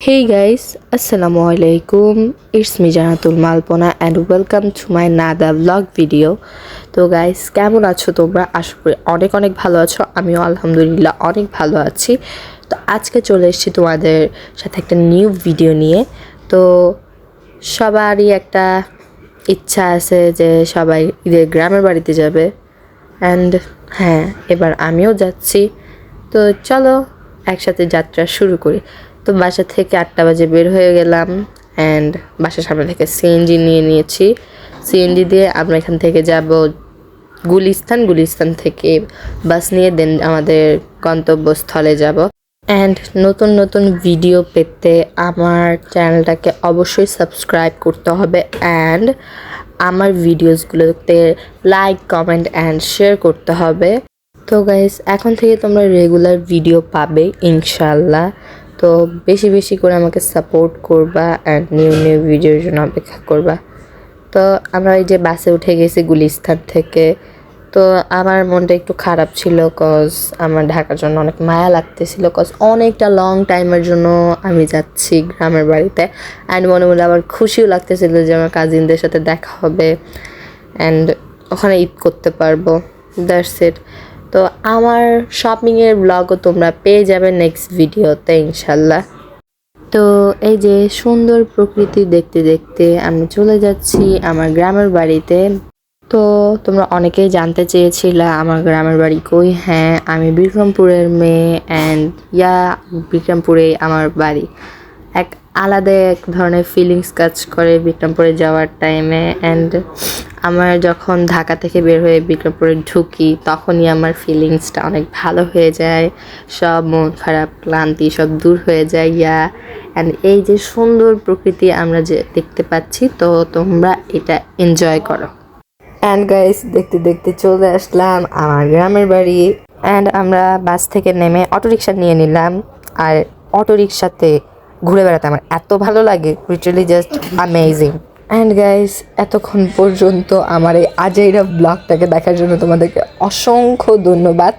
Hey guys, Assalamualaikum. It's me Janatul Malpona and welcome to my another vlog video. তো guys কেমন আছো তোমরা? আশা করি অনেক অনেক ভালো আছো। আমিও আলহামদুলিল্লাহ অনেক ভালো আছি। তো আজকে চলে এসেছি তোমাদের সাথে একটা নিউ ভিডিও নিয়ে। তো সবারই একটা ইচ্ছা আছে যে সবাই ঈদের গ্রামের বাড়িতে যাবে অ্যান্ড হ্যাঁ এবার আমিও যাচ্ছি। তো চলো একসাথে যাত্রা শুরু করি। তো বাসা থেকে 8টা বাজে বের হয়ে গেলাম অ্যান্ড বাসার সামনে থেকে সিএনজি নিয়ে নিয়েছি। সিএনজি দিয়ে আমরা এখান থেকে যাব গুলিস্তান থেকে বাস নিয়ে দেন আমাদের গন্তব্যস্থলে যাব। অ্যান্ড নতুন নতুন ভিডিও পেতে আমার চ্যানেলটাকে অবশ্যই সাবস্ক্রাইব করতে হবে অ্যান্ড আমার ভিডিওসগুলোতে লাইক কমেন্ট অ্যান্ড শেয়ার করতে হবে। তো গাইস এখন থেকে তোমরা রেগুলার ভিডিও পাবে ইনশাল্লাহ। তো বেশি বেশি করে আমাকে সাপোর্ট করবা অ্যান্ড নিউ ভিডিওর জন্য অপেক্ষা করবা। তো আমরা এই যে বাসে উঠে গেছি গুলিস্তান থেকে। তো আমার মনটা একটু খারাপ ছিল কজ আমার ঢাকার জন্য অনেক মায়া লাগতেছিল কজ অনেকটা লং টাইমের জন্য আমি যাচ্ছি গ্রামের বাড়িতে অ্যান্ড মনে মনে আবার খুশিও লাগতেছিল যে আমার কাজিনদের সাথে দেখা হবে অ্যান্ড ওখানে ঈদ করতে পারবো। That's it. তো আমার শপিংয়ের ব্লগও তোমরা পেয়ে যাবে নেক্সট ভিডিওতে ইনশাল্লাহ। তো এই যে সুন্দর প্রকৃতি দেখতে দেখতে আমি চলে যাচ্ছি আমার গ্রামের বাড়িতে। তো তোমরা অনেকেই জানতে চেয়েছিলে আমার গ্রামের বাড়ি কই। হ্যাঁ আমি বিক্রমপুরের মেয়ে অ্যান্ড বিক্রমপুরে আমার বাড়ি। আলাদা এক ধরনের ফিলিংস কাজ করে বিক্রমপুরে যাওয়ার টাইমে অ্যান্ড আমার যখন ঢাকা থেকে বের হয়ে বিক্রমপুরে ঢুকি তখনই আমার ফিলিংসটা অনেক ভালো হয়ে যায়। সব মন খারাপ ক্লান্তি সব দূর হয়ে যায় অ্যান্ড এই যে সুন্দর প্রকৃতি আমরা যে দেখতে পাচ্ছি তো তোমরা এটা এনজয় করো। অ্যান্ড গাইস দেখতে দেখতে চলে আসলাম আমার গ্রামের বাড়ি অ্যান্ড আমরা বাস থেকে নেমে অটোরিকশা নিয়ে নিলাম। আর অটোরিকশাতে ঘুরে বেড়াতে আমার এত ভালো লাগে, literally just amazing. And guys এতক্ষণ পর্যন্ত আমার এই আজাইরা ব্লগটাকে দেখার জন্য তোমাদেরকে অসংখ্য ধন্যবাদ।